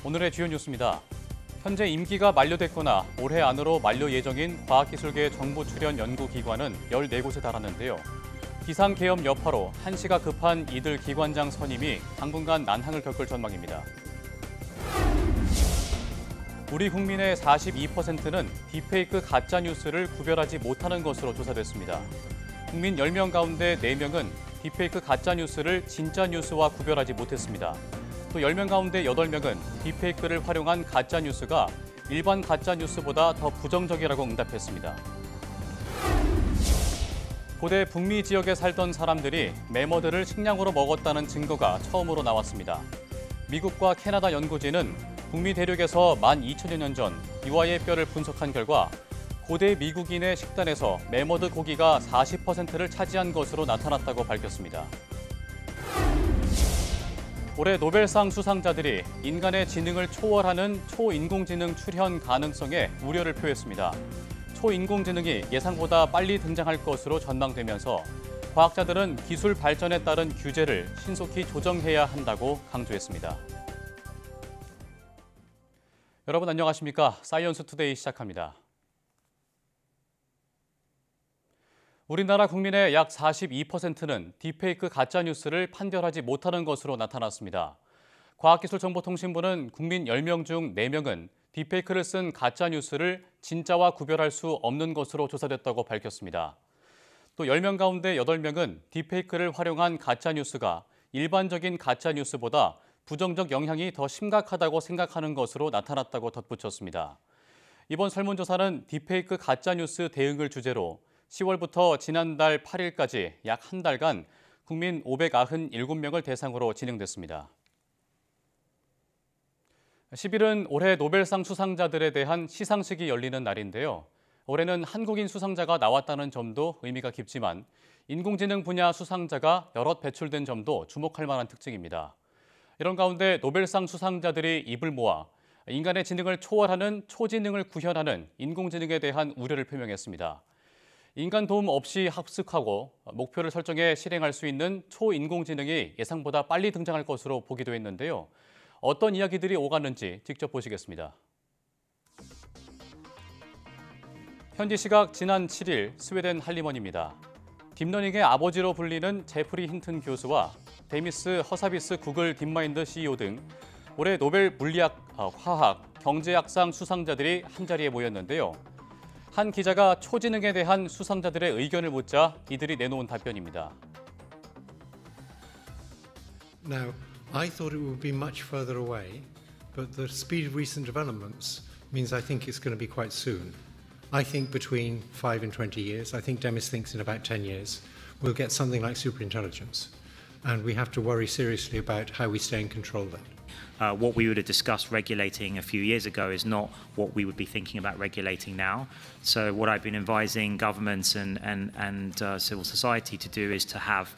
오늘의 주요 뉴스입니다. 현재 임기가 만료됐거나 올해 안으로 만료 예정인 과학기술계 정부 출연 연구기관은 14곳에 달하는데요. 기상계엄 여파로 한시가 급한 이들 기관장 선임이 당분간 난항을 겪을 전망입니다. 우리 국민의 42%는 딥페이크 가짜뉴스를 구별하지 못하는 것으로 조사됐습니다. 국민 10명 가운데 4명은 딥페이크 가짜뉴스를 진짜 뉴스와 구별하지 못했습니다. 또 10명 가운데 8명은 딥페이크를 활용한 가짜뉴스가 일반 가짜뉴스보다 더 부정적이라고 응답했습니다. 고대 북미 지역에 살던 사람들이 매머드를 식량으로 먹었다는 증거가 처음으로 나왔습니다. 미국과 캐나다 연구진은 북미 대륙에서 12,000여 년 전 이와의 뼈를 분석한 결과 고대 미국인의 식단에서 매머드 고기가 40%를 차지한 것으로 나타났다고 밝혔습니다. 올해 노벨상 수상자들이 인간의 지능을 초월하는 초인공지능 출현 가능성에 우려를 표했습니다. 초인공지능이 예상보다 빨리 등장할 것으로 전망되면서 과학자들은 기술 발전에 따른 규제를 신속히 조정해야 한다고 강조했습니다. 여러분 안녕하십니까? 사이언스 투데이 시작합니다. 우리나라 국민의 약 42%는 딥페이크 가짜뉴스를 판별하지 못하는 것으로 나타났습니다. 과학기술정보통신부는 국민 10명 중 4명은 딥페이크를 쓴 가짜뉴스를 진짜와 구별할 수 없는 것으로 조사됐다고 밝혔습니다. 또 10명 가운데 8명은 딥페이크를 활용한 가짜뉴스가 일반적인 가짜뉴스보다 부정적 영향이 더 심각하다고 생각하는 것으로 나타났다고 덧붙였습니다. 이번 설문조사는 딥페이크 가짜뉴스 대응을 주제로 10월부터 지난달 8일까지 약 한 달간 국민 597명을 대상으로 진행됐습니다. 10일은 올해 노벨상 수상자들에 대한 시상식이 열리는 날인데요. 올해는 한국인 수상자가 나왔다는 점도 의미가 깊지만 인공지능 분야 수상자가 여럿 배출된 점도 주목할 만한 특징입니다. 이런 가운데 노벨상 수상자들이 입을 모아 인간의 지능을 초월하는 초지능을 구현하는 인공지능에 대한 우려를 표명했습니다. 인간 도움 없이 학습하고 목표를 설정해 실행할 수 있는 초인공지능이 예상보다 빨리 등장할 것으로 보기도 했는데요. 어떤 이야기들이 오갔는지 직접 보시겠습니다. 현지 시각 지난 7일 스웨덴 할리먼입니다. 딥러닝의 아버지로 불리는 제프리 힌튼 교수와 데미스 허사비스 구글 딥마인드 CEO 등 올해 노벨 물리학, 화학, 경제학상 수상자들이 한자리에 모였는데요. 한 기자가 초지능에 대한 수상자들의 의견을 묻자 이들이 내놓은 답변입니다. Now, I thought it would be much further away, but the speed of recent developments means I think it's going to be quite soon. I think between 5 and 20 years, I think Demis thinks in about 10 years, we'll get something like superintelligence. And we have to worry seriously about how we stay in control then. What we would have discussed regulating a few years ago is not what we would be thinking about regulating now. So what I've been advising governments and civil society to do is to have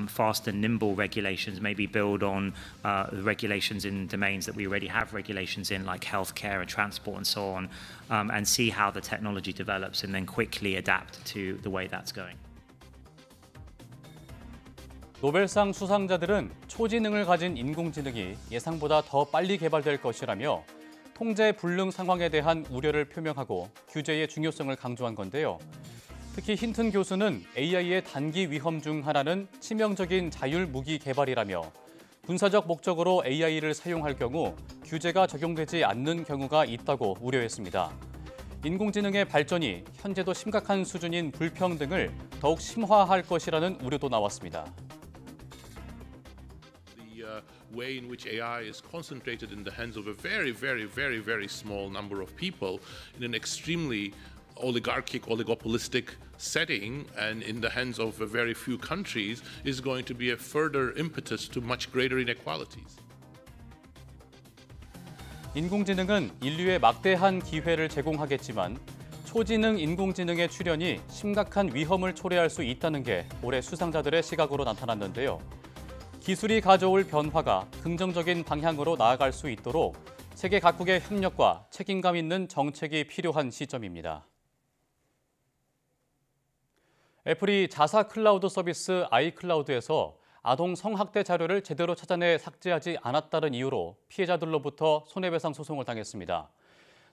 fast and nimble regulations, maybe build on the regulations in domains that we already have regulations in, like healthcare and transport and so on, and see how the technology develops and then quickly adapt to the way that's going. 노벨상 수상자들은 초지능을 가진 인공지능이 예상보다 더 빨리 개발될 것이라며 통제 불능 상황에 대한 우려를 표명하고 규제의 중요성을 강조한 건데요. 특히 힌튼 교수는 AI의 단기 위험 중 하나는 치명적인 자율 무기 개발이라며 군사적 목적으로 AI를 사용할 경우 규제가 적용되지 않는 경우가 있다고 우려했습니다. 인공지능의 발전이 현재도 심각한 수준인 불평등을 더욱 심화할 것이라는 우려도 나왔습니다. Way in which AI is concentrated in the hands of a very small number of people in an extremely oligarchic, oligopolistic setting and in the hands of a very few countries is going to be a further impetus to much greater inequalities. 인공지능은 인류에 막대한 기회를 제공하겠지만 초지능 인공지능의 출현이 심각한 위험을 초래할 수 있다는 게 올해 수상자들의 시각으로 나타났는데요. 기술이 가져올 변화가 긍정적인 방향으로 나아갈 수 있도록 세계 각국의 협력과 책임감 있는 정책이 필요한 시점입니다. 애플이 자사 클라우드 서비스 아이클라우드에서 아동 성학대 자료를 제대로 찾아내 삭제하지 않았다는 이유로 피해자들로부터 손해배상 소송을 당했습니다.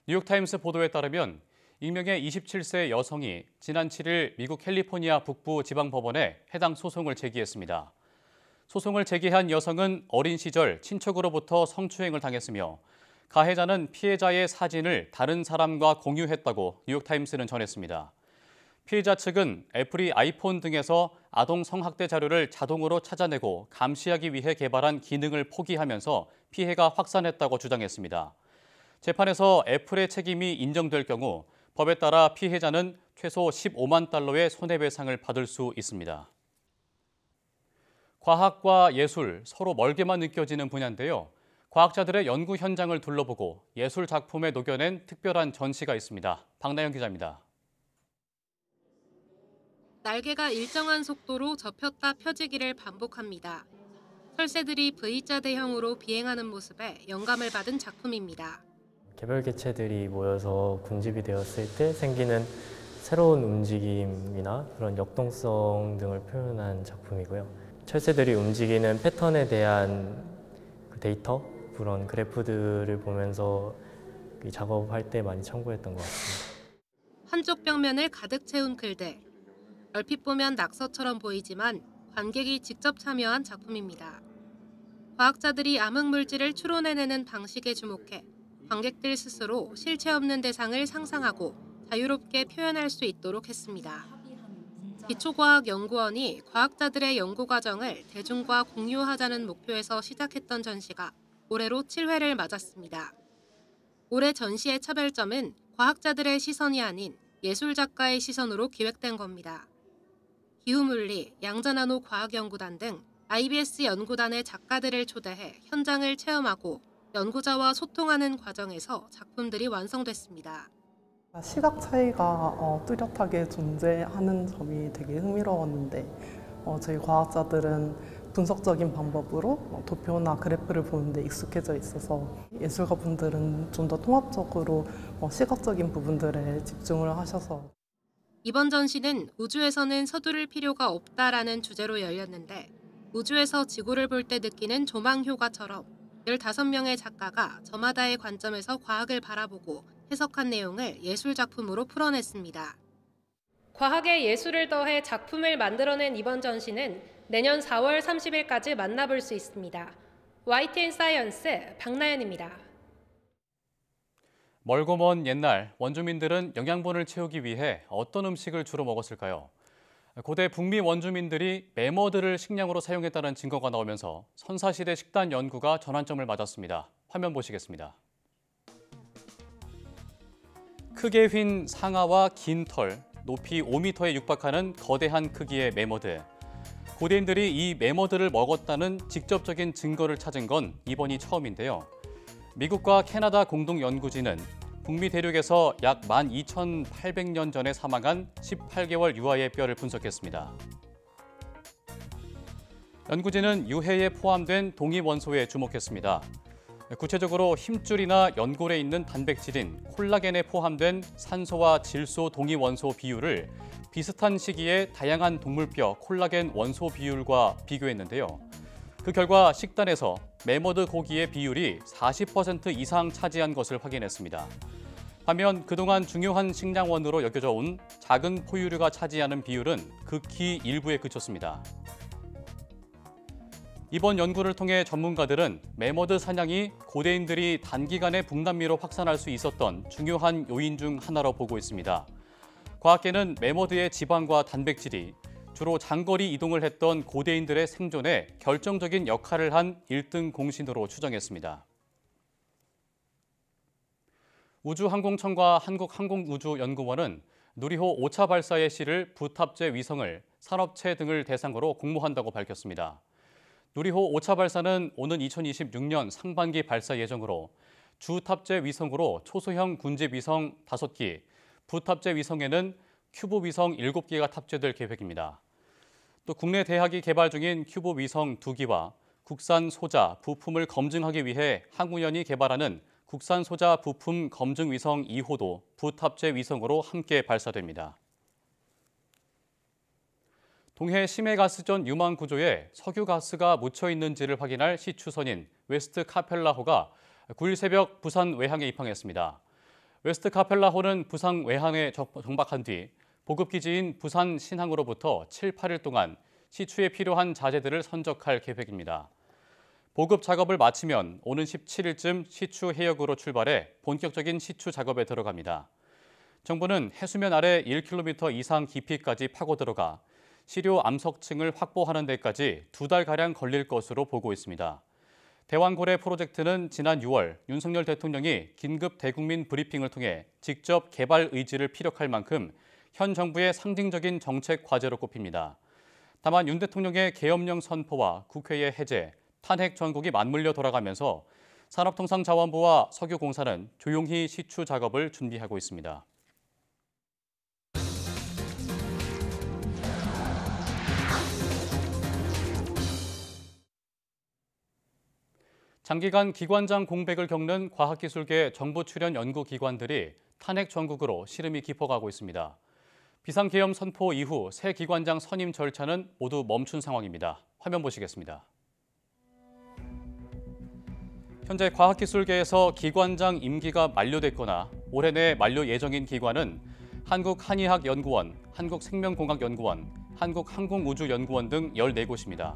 뉴욕타임스 보도에 따르면 익명의 27세 여성이 지난 7일 미국 캘리포니아 북부 지방법원에 해당 소송을 제기했습니다. 소송을 제기한 여성은 어린 시절 친척으로부터 성추행을 당했으며 가해자는 피해자의 사진을 다른 사람과 공유했다고 뉴욕타임스는 전했습니다. 피해자 측은 애플이 아이폰 등에서 아동 성학대 자료를 자동으로 찾아내고 감시하기 위해 개발한 기능을 포기하면서 피해가 확산했다고 주장했습니다. 재판에서 애플의 책임이 인정될 경우 법에 따라 피해자는 최소 15만 달러의 손해배상을 받을 수 있습니다. 과학과 예술, 서로 멀게만 느껴지는 분야인데요. 과학자들의 연구 현장을 둘러보고 예술 작품에 녹여낸 특별한 전시가 있습니다. 박나영 기자입니다. 날개가 일정한 속도로 접혔다 펴지기를 반복합니다. 철새들이 V자 대형으로 비행하는 모습에 영감을 받은 작품입니다. 개별 개체들이 모여서 군집이 되었을 때 생기는 새로운 움직임이나 그런 역동성 등을 표현한 작품이고요. 철새들이 움직이는 패턴에 대한 데이터, 그런 그래프들을 보면서 작업할 때 많이 참고했던 것 같습니다. 한쪽 벽면을 가득 채운 글들. 얼핏 보면 낙서처럼 보이지만 관객이 직접 참여한 작품입니다. 과학자들이 암흑 물질을 추론해내는 방식에 주목해 관객들 스스로 실체 없는 대상을 상상하고 자유롭게 표현할 수 있도록 했습니다. 기초과학연구원이 과학자들의 연구 과정을 대중과 공유하자는 목표에서 시작했던 전시가 올해로 7회를 맞았습니다. 올해 전시의 차별점은 과학자들의 시선이 아닌 예술작가의 시선으로 기획된 겁니다. 기후물리, 양자나노 과학연구단 등 IBS 연구단의 작가들을 초대해 현장을 체험하고 연구자와 소통하는 과정에서 작품들이 완성됐습니다. 시각 차이가 뚜렷하게 존재하는 점이 되게 흥미로웠는데 저희 과학자들은 분석적인 방법으로 도표나 그래프를 보는데 익숙해져 있어서 예술가분들은 좀 더 통합적으로 시각적인 부분들에 집중을 하셔서 이번 전시는 우주에서는 서두를 필요가 없다라는 주제로 열렸는데 우주에서 지구를 볼 때 느끼는 조망 효과처럼 15명의 작가가 저마다의 관점에서 과학을 바라보고 해석한 내용을 예술작품으로 풀어냈습니다. 과학에 예술을 더해 작품을 만들어낸 이번 전시는 내년 4월 30일까지 만나볼 수 있습니다. YTN 사이언스 박나연입니다. 멀고 먼 옛날 원주민들은 영양분을 채우기 위해 어떤 음식을 주로 먹었을까요? 고대 북미 원주민들이 매머드를 식량으로 사용했다는 증거가 나오면서 선사시대 식단 연구가 전환점을 맞았습니다. 화면 보시겠습니다. 크게 휜 상아와 긴 털, 높이 5m에 육박하는 거대한 크기의 매머드. 고대인들이 이 매머드를 먹었다는 직접적인 증거를 찾은 건 이번이 처음인데요. 미국과 캐나다 공동연구진은 북미 대륙에서 약 12,800년 전에 사망한 18개월 유아의 뼈를 분석했습니다. 연구진은 유해에 포함된 동위원소에 주목했습니다. 구체적으로 힘줄이나 연골에 있는 단백질인 콜라겐에 포함된 산소와 질소 동위원소 비율을 비슷한 시기에 다양한 동물뼈 콜라겐 원소 비율과 비교했는데요. 그 결과 식단에서 매머드 고기의 비율이 40% 이상 차지한 것을 확인했습니다. 반면 그동안 중요한 식량원으로 여겨져 온 작은 포유류가 차지하는 비율은 극히 일부에 그쳤습니다. 이번 연구를 통해 전문가들은 매머드 사냥이 고대인들이 단기간에 북남미로 확산할 수 있었던 중요한 요인 중 하나로 보고 있습니다. 과학계는 매머드의 지방과 단백질이 주로 장거리 이동을 했던 고대인들의 생존에 결정적인 역할을 한 1등 공신으로 추정했습니다. 우주항공청과 한국항공우주연구원은 누리호 5차 발사에 실을 부탑재 위성을 산업체 등을 대상으로 공모한다고 밝혔습니다. 누리호 5차 발사는 오는 2026년 상반기 발사 예정으로 주탑재 위성으로 초소형 군집 위성 5기, 부탑재 위성에는 큐브 위성 7기가 탑재될 계획입니다. 또 국내 대학이 개발 중인 큐브 위성 2기와 국산 소자, 부품을 검증하기 위해 항우연이 개발하는 국산 소자 부품 검증 위성 2호도 부탑재 위성으로 함께 발사됩니다. 동해 심해가스전 유망 구조에 석유가스가 묻혀 있는지를 확인할 시추선인 웨스트 카펠라호가 9일 새벽 부산 외항에 입항했습니다. 웨스트 카펠라호는 부산 외항에 정박한 뒤 보급기지인 부산 신항으로부터 7, 8일 동안 시추에 필요한 자재들을 선적할 계획입니다. 보급 작업을 마치면 오는 17일쯤 시추 해역으로 출발해 본격적인 시추 작업에 들어갑니다. 정부는 해수면 아래 1km 이상 깊이까지 파고 들어가 시료 암석층을 확보하는 데까지 2달가량 걸릴 것으로 보고 있습니다. 대왕고래 프로젝트는 지난 6월 윤석열 대통령이 긴급 대국민 브리핑을 통해 직접 개발 의지를 피력할 만큼 현 정부의 상징적인 정책 과제로 꼽힙니다. 다만 윤 대통령의 계엄령 선포와 국회의 해제, 탄핵 전국이 맞물려 돌아가면서 산업통상자원부와 석유공사는 조용히 시추 작업을 준비하고 있습니다. 장기간 기관장 공백을 겪는 과학기술계 정부 출연 연구기관들이 탄핵 전국으로 시름이 깊어가고 있습니다. 비상계엄 선포 이후 새 기관장 선임 절차는 모두 멈춘 상황입니다. 화면 보시겠습니다. 현재 과학기술계에서 기관장 임기가 만료됐거나 올해 내 만료 예정인 기관은 한국한의학연구원, 한국생명공학연구원, 한국항공우주연구원 등 14곳입니다.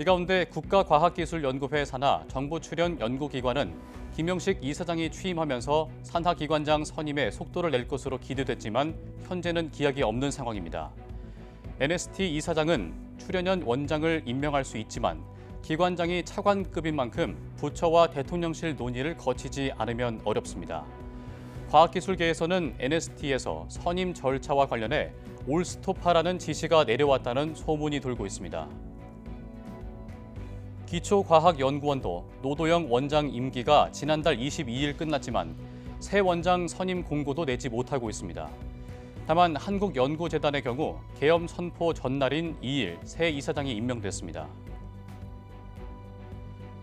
이 가운데 국가과학기술연구회 산하 정부 출연 연구기관은 김영식 이사장이 취임하면서 산하기관장 선임에 속도를 낼 것으로 기대됐지만 현재는 기약이 없는 상황입니다. NST 이사장은 출연연 원장을 임명할 수 있지만 기관장이 차관급인 만큼 부처와 대통령실 논의를 거치지 않으면 어렵습니다. 과학기술계에서는 NST에서 선임 절차와 관련해 올스톱하라는 지시가 내려왔다는 소문이 돌고 있습니다. 기초과학연구원도 노도영 원장 임기가 지난달 22일 끝났지만 새 원장 선임 공고도 내지 못하고 있습니다. 다만 한국연구재단의 경우 계엄 선포 전날인 2일 새 이사장이 임명됐습니다.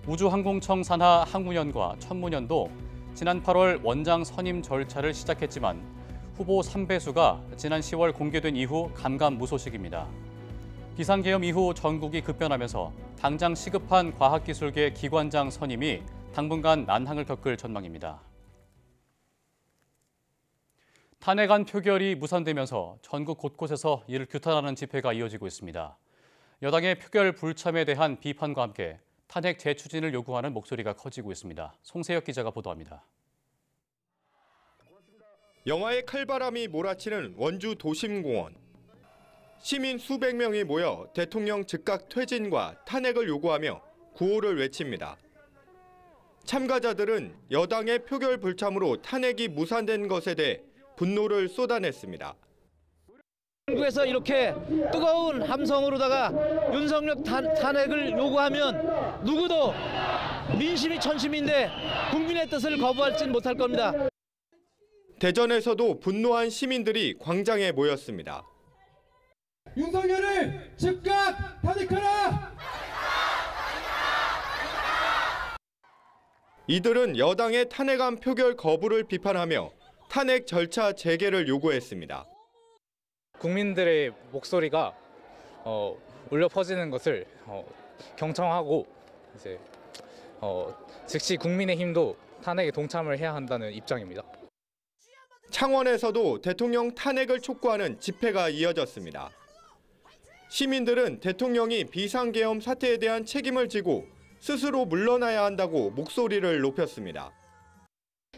우주항공청 산하 항우연과 천문연도 지난 8월 원장 선임 절차를 시작했지만 후보 3배수가 지난 10월 공개된 이후 감감무소식입니다. 비상계엄 이후 전국이 급변하면서 당장 시급한 과학기술계 기관장 선임이 당분간 난항을 겪을 전망입니다. 탄핵안 표결이 무산되면서 전국 곳곳에서 이를 규탄하는 집회가 이어지고 있습니다. 여당의 표결 불참에 대한 비판과 함께 탄핵 재추진을 요구하는 목소리가 커지고 있습니다. 송세혁 기자가 보도합니다. 영하의 칼바람이 몰아치는 원주 도심공원. 시민 수백 명이 모여 대통령 즉각 퇴진과 탄핵을 요구하며 구호를 외칩니다. 참가자들은 여당의 표결 불참으로 탄핵이 무산된 것에 대해 분노를 쏟아냈습니다. 한국에서 이렇게 뜨거운 함성으로다가 윤석열 탄핵을 요구하면 누구도 민심이 천심인데 국민의 뜻을 거부할지는 못할 겁니다. 대전에서도 분노한 시민들이 광장에 모였습니다. 윤석열을 즉각 탄핵하라! 이들은 여당의 탄핵안 표결 거부를 비판하며 탄핵 절차 재개를 요구했습니다. 국민들의 목소리가 울려 퍼지는 것을 경청하고 이제 즉시 국민의힘도 탄핵에 동참을 해야 한다는 입장입니다. 창원에서도 대통령 탄핵을 촉구하는 집회가 이어졌습니다. 시민들은 대통령이 비상계엄 사태에 대한 책임을 지고 스스로 물러나야 한다고 목소리를 높였습니다.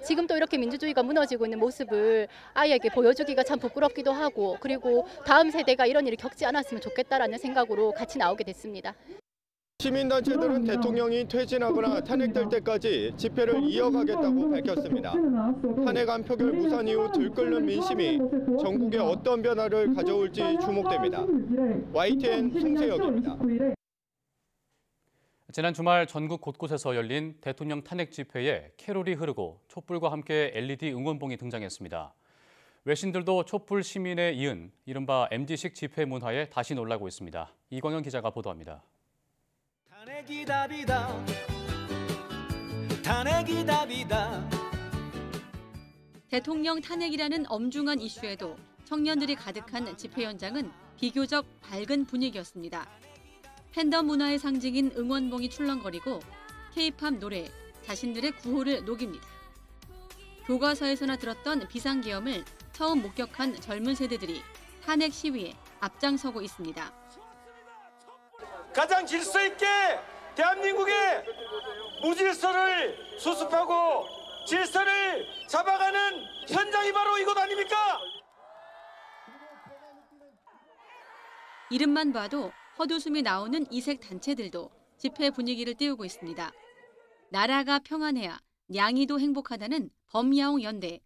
지금 또 이렇게 민주주의가 무너지고 있는 모습을 아이에게 보여주기가 참 부끄럽기도 하고 그리고 다음 세대가 이런 일을 겪지 않았으면 좋겠다라는 생각으로 같이 나오게 됐습니다. 시민단체들은 대통령이 퇴진하거나 탄핵될 때까지 집회를 이어가겠다고 밝혔습니다. 탄핵안 표결 무산 이후 들끓는 민심이 전국에 어떤 변화를 가져올지 주목됩니다. YTN 송세혁입니다. 지난 주말 전국 곳곳에서 열린 대통령 탄핵 집회에 캐롤이 흐르고 촛불과 함께 LED 응원봉이 등장했습니다. 외신들도 촛불 시민에 이은 이른바 MZ식 집회 문화에 다시 놀라고 있습니다. 이광현 기자가 보도합니다. 탄핵 탄핵이 답이다. 탄핵이 답이다. 대통령 탄핵이라는 엄중한 이슈에도 청년들이 가득한 집회 현장은 비교적 밝은 분위기였습니다. 팬덤 문화의 상징인 응원봉이 출렁거리고 K-팝 노래, 자신들의 구호를 녹입니다. 교과서에서나 들었던 비상계엄을 처음 목격한 젊은 세대들이 탄핵 시위에 앞장서고 있습니다. 가장 질서 있게 대한민국의 무질서를 수습하고 질서를 잡아가는 현장이 바로 이곳 아닙니까? 이름만 봐도 헛웃음이 나오는 이색 단체들도 집회 분위기를 띄우고 있습니다. 나라가 평안해야 냥이도 행복하다는 범야옹 연대,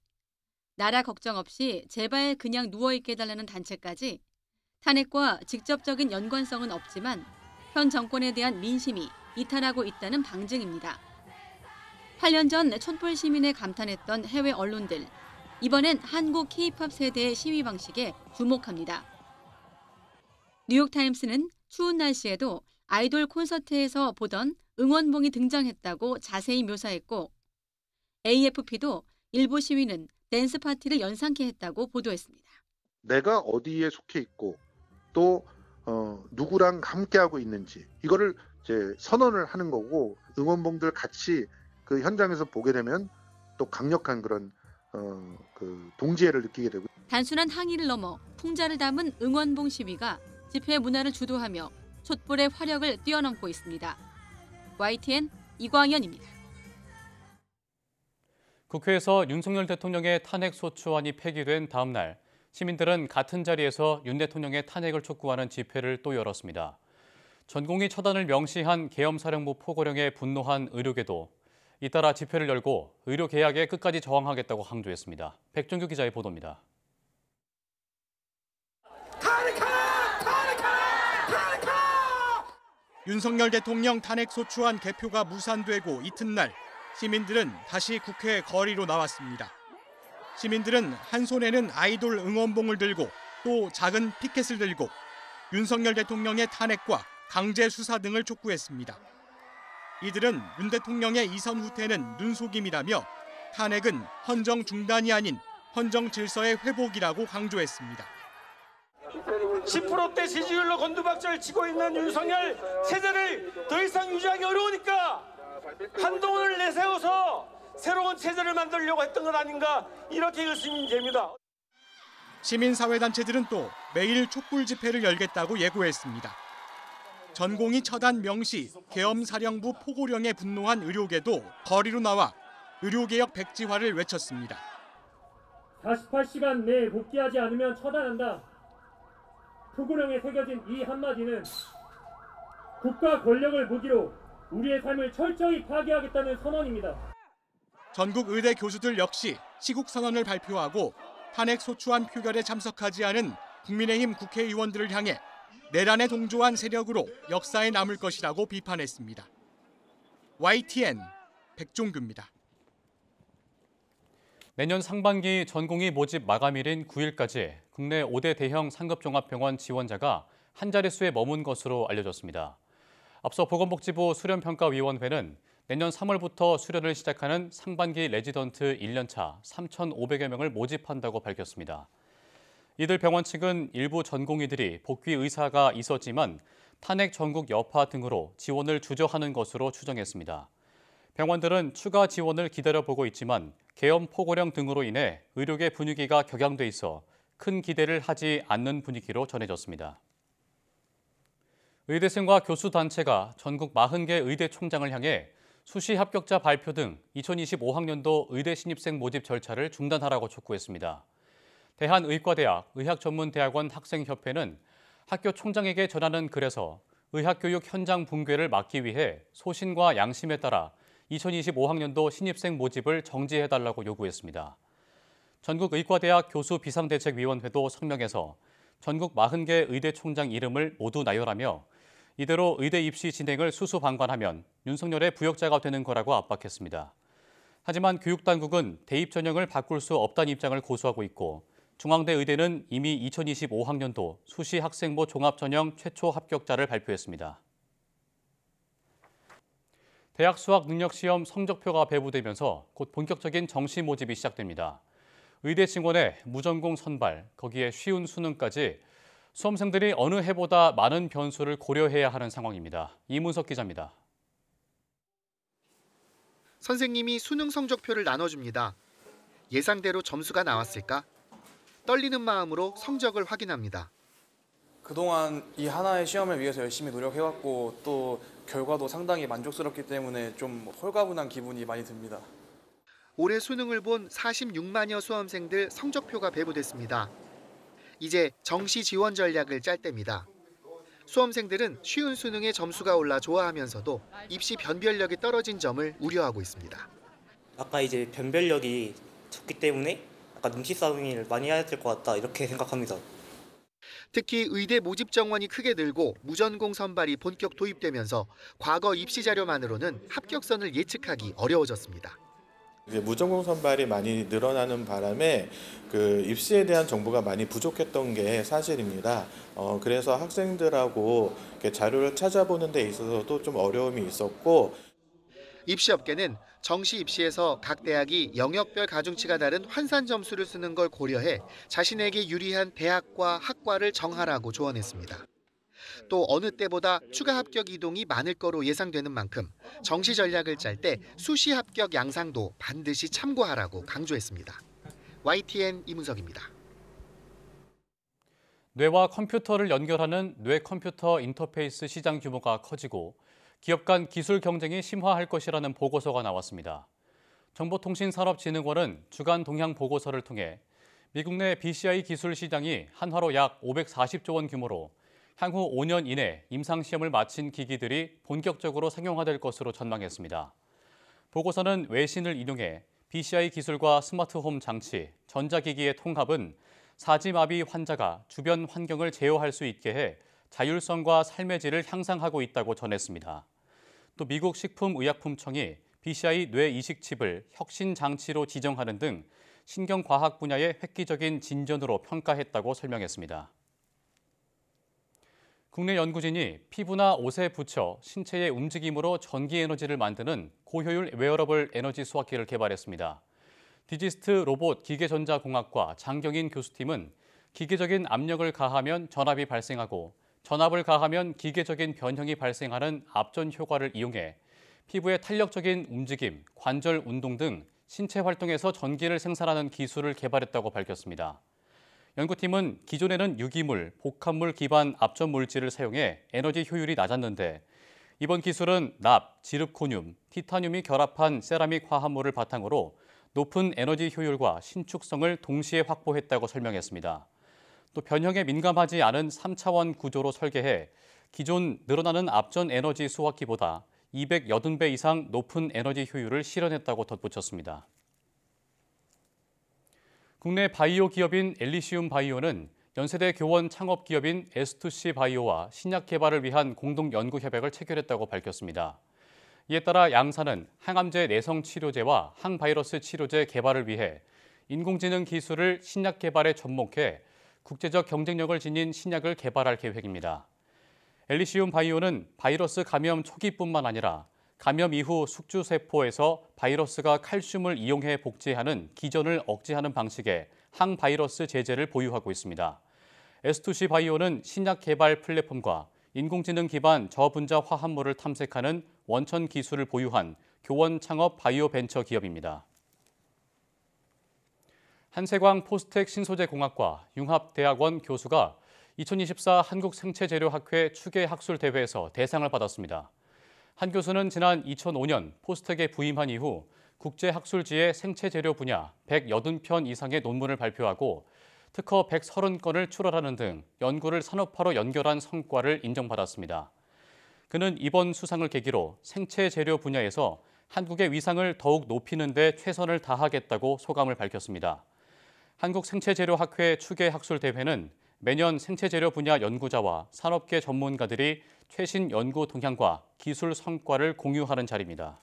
나라 걱정 없이 제발 그냥 누워있게 해달라는 단체까지 탄핵과 직접적인 연관성은 없지만 현 정권에 대한 민심이 이탈하고 있다는 방증입니다. 8년 전 촛불 시민에 감탄했던 해외 언론들, 이번엔 한국 K-팝 세대의 시위 방식에 주목합니다. 뉴욕타임스는 추운 날씨에도 아이돌 콘서트에서 보던 응원봉이 등장했다고 자세히 묘사했고, AFP도 일부 시위는 댄스 파티를 연상케 했다고 보도했습니다. 내가 어디에 속해 있고 또 누구랑 함께하고 있는지 이거를 이제 선언을 하는 거고, 응원봉들 같이 그 현장에서 보게 되면 또 강력한 그런 그 동지애를 느끼게 되고. 단순한 항의를 넘어 풍자를 담은 응원봉 시위가 집회 문화를 주도하며 촛불의 화력을 뛰어넘고 있습니다. YTN 이광현입니다. 국회에서 윤석열 대통령의 탄핵 소추안이 폐기된 다음 날 시민들은 같은 자리에서 윤 대통령의 탄핵을 촉구하는 집회를 또 열었습니다. 전공의 처단을 명시한 계엄사령부 포고령에 분노한 의료계도 잇따라 집회를 열고 의료 개혁에 끝까지 저항하겠다고 강조했습니다. 백종규 기자의 보도입니다. 윤석열 대통령 탄핵 소추안 개표가 무산되고 이튿날 시민들은 다시 국회 거리로 나왔습니다. 시민들은 한 손에는 아이돌 응원봉을 들고 또 작은 피켓을 들고 윤석열 대통령의 탄핵과 강제 수사 등을 촉구했습니다. 이들은 윤 대통령의 이선 후퇴는 눈속임이라며 탄핵은 헌정 중단이 아닌 헌정 질서의 회복이라고 강조했습니다. 10%대 지지율로 곤두박질을 치고 있는 윤석열 체제를 더 이상 유지하기 어려우니까 한동훈을 내세워서 새로운 체제를 만들려고 했던 것 아닌가, 이렇게 의심이 됩니다. 시민사회단체들은 또 매일 촛불 집회를 열겠다고 예고했습니다. 전공의 처단 명시, 계엄사령부 포고령에 분노한 의료계도 거리로 나와 의료개혁 백지화를 외쳤습니다. 48시간 내에 복귀하지 않으면 처단한다. 포고령에 새겨진 이 한마디는 국가 권력을 무기로 우리의 삶을 철저히 파괴하겠다는 선언입니다. 전국 의대 교수들 역시 시국 선언을 발표하고 탄핵 소추안 표결에 참석하지 않은 국민의힘 국회의원들을 향해 내란에 동조한 세력으로 역사에 남을 것이라고 비판했습니다. YTN 백종규입니다. 내년 상반기 전공의 모집 마감일인 9일까지 국내 5대 대형 상급종합병원 지원자가 한 자릿수에 머문 것으로 알려졌습니다. 앞서 보건복지부 수련평가위원회는 내년 3월부터 수련을 시작하는 상반기 레지던트 1년차 3,500여 명을 모집한다고 밝혔습니다. 이들 병원 측은 일부 전공의들이 복귀 의사가 있었지만 탄핵 전국 여파 등으로 지원을 주저하는 것으로 추정했습니다. 병원들은 추가 지원을 기다려보고 있지만 계엄 포고령 등으로 인해 의료계 분위기가 격양돼 있어 큰 기대를 하지 않는 분위기로 전해졌습니다. 의대생과 교수단체가 전국 40개 의대 총장을 향해 수시 합격자 발표 등 2025학년도 의대 신입생 모집 절차를 중단하라고 촉구했습니다. 대한의과대학 의학전문대학원 학생협회는 학교 총장에게 전하는 글에서 의학교육 현장 붕괴를 막기 위해 소신과 양심에 따라 2025학년도 신입생 모집을 정지해달라고 요구했습니다. 전국의과대학 교수비상대책위원회도 성명에서 전국 40개 의대 총장 이름을 모두 나열하며 이대로 의대 입시 진행을 수수방관하면 윤석열의 부역자가 되는 거라고 압박했습니다. 하지만 교육당국은 대입 전형을 바꿀 수 없다는 입장을 고수하고 있고 중앙대 의대는 이미 2025학년도 수시 학생부 종합전형 최초 합격자를 발표했습니다. 대학 수학 능력 시험 성적표가 배부되면서 곧 본격적인 정시 모집이 시작됩니다. 의대 증원에 무전공 선발, 거기에 쉬운 수능까지 수험생들이 어느 해보다 많은 변수를 고려해야 하는 상황입니다. 이문석 기자입니다. 선생님이 수능 성적표를 나눠줍니다. 예상대로 점수가 나왔을까? 떨리는 마음으로 성적을 확인합니다. 그동안 이 하나의 시험을 위해서 열심히 노력해왔고 또 결과도 상당히 만족스럽기 때문에 좀 홀가분한 기분이 많이 듭니다. 올해 수능을 본 46만여 수험생들 성적표가 배부됐습니다. 이제 정시 지원 전략을 짤 때입니다. 수험생들은 쉬운 수능에 점수가 올라 좋아하면서도 입시 변별력이 떨어진 점을 우려하고 있습니다. 아까 이제 변별력이 적기 때문에 약간 눈치 싸움을 많이 해야 될 것 같다 이렇게 생각합니다. 특히 의대 모집 정원이 크게 늘고 무전공 선발이 본격 도입되면서 과거 입시 자료만으로는 합격선을 예측하기 어려워졌습니다. 이제 무전공 선발이 많이 늘어나는 바람에 그 입시에 대한 정보가 많이 부족했던 게 사실입니다. 그래서 학생들하고 이렇게 자료를 찾아보는 데 있어서도 좀 어려움이 있었고, 입시업계는 정시 입시에서 각 대학이 영역별 가중치가 다른 환산 점수를 쓰는 걸 고려해 자신에게 유리한 대학과 학과를 정하라고 조언했습니다. 또 어느 때보다 추가 합격 이동이 많을 거로 예상되는 만큼 정시 전략을 짤 때 수시 합격 양상도 반드시 참고하라고 강조했습니다. YTN 이문석입니다. 뇌와 컴퓨터를 연결하는 뇌 컴퓨터 인터페이스 시장 규모가 커지고 기업 간 기술 경쟁이 심화할 것이라는 보고서가 나왔습니다. 정보통신산업진흥원은 주간 동향 보고서를 통해 미국 내 BCI 기술 시장이 한화로 약 540조 원 규모로 향후 5년 이내 임상시험을 마친 기기들이 본격적으로 상용화될 것으로 전망했습니다. 보고서는 외신을 인용해 BCI 기술과 스마트홈 장치, 전자기기의 통합은 사지마비 환자가 주변 환경을 제어할 수 있게 해 자율성과 삶의 질을 향상하고 있다고 전했습니다. 또 미국 식품의약품청이 BCI 뇌 이식 칩을 혁신 장치로 지정하는 등 신경과학 분야의 획기적인 진전으로 평가했다고 설명했습니다. 국내 연구진이 피부나 옷에 붙여 신체의 움직임으로 전기 에너지를 만드는 고효율 웨어러블 에너지 수확기를 개발했습니다. 디지스트 로봇 기계전자공학과 장경인 교수팀은 기계적인 압력을 가하면 전압이 발생하고 전압을 가하면 기계적인 변형이 발생하는 압전 효과를 이용해 피부의 탄력적인 움직임, 관절 운동 등 신체 활동에서 전기를 생산하는 기술을 개발했다고 밝혔습니다. 연구팀은 기존에는 유기물, 복합물 기반 압전 물질을 사용해 에너지 효율이 낮았는데 이번 기술은 납, 지르코늄, 티타늄이 결합한 세라믹 화합물을 바탕으로 높은 에너지 효율과 신축성을 동시에 확보했다고 설명했습니다. 또 변형에 민감하지 않은 3차원 구조로 설계해 기존 늘어나는 압전 에너지 수확기보다 280배 이상 높은 에너지 효율을 실현했다고 덧붙였습니다. 국내 바이오 기업인 엘리시움 바이오는 연세대 교원 창업 기업인 S2C 바이오와 신약 개발을 위한 공동 연구 협약을 체결했다고 밝혔습니다. 이에 따라 양사는 항암제 내성 치료제와 항바이러스 치료제 개발을 위해 인공지능 기술을 신약 개발에 접목해 국제적 경쟁력을 지닌 신약을 개발할 계획입니다. 엘리시움 바이오는 바이러스 감염 초기뿐만 아니라 감염 이후 숙주세포에서 바이러스가 칼슘을 이용해 복제하는 기전을 억제하는 방식의 항바이러스 제제를 보유하고 있습니다. S2C 바이오는 신약 개발 플랫폼과 인공지능 기반 저분자 화합물을 탐색하는 원천 기술을 보유한 교원 창업 바이오 벤처 기업입니다. 한세광 포스텍 신소재공학과 융합대학원 교수가 2024 한국생체재료학회 추계학술대회에서 대상을 받았습니다. 한 교수는 지난 2005년 포스텍에 부임한 이후 국제학술지의 생체재료 분야 180편 이상의 논문을 발표하고 특허 130건을 출원하는 등 연구를 산업화로 연결한 성과를 인정받았습니다. 그는 이번 수상을 계기로 생체재료 분야에서 한국의 위상을 더욱 높이는 데 최선을 다하겠다고 소감을 밝혔습니다. 한국생체재료학회 추계학술대회는 매년 생체재료 분야 연구자와 산업계 전문가들이 최신 연구 동향과 기술 성과를 공유하는 자리입니다.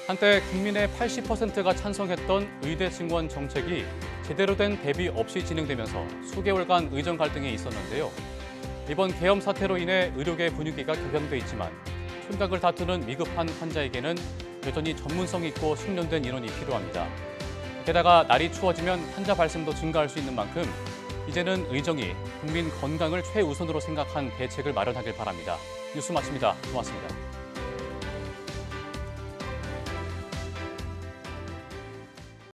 한때 국민의 80%가 찬성했던 의대 증원 정책이 제대로 된 대비 없이 진행되면서 수개월간 의정 갈등이 있었는데요. 이번 계엄 사태로 인해 의료계 분위기가 격양돼 있지만 총각을 다투는 미급한 환자에게는 여전히 전문성 있고 숙련된 인원이 필요합니다. 게다가 날이 추워지면 환자 발생도 증가할 수 있는 만큼 이제는 의정이 국민 건강을 최우선으로 생각한 대책을 마련하길 바랍니다. 뉴스 마칩니다. 고맙습니다.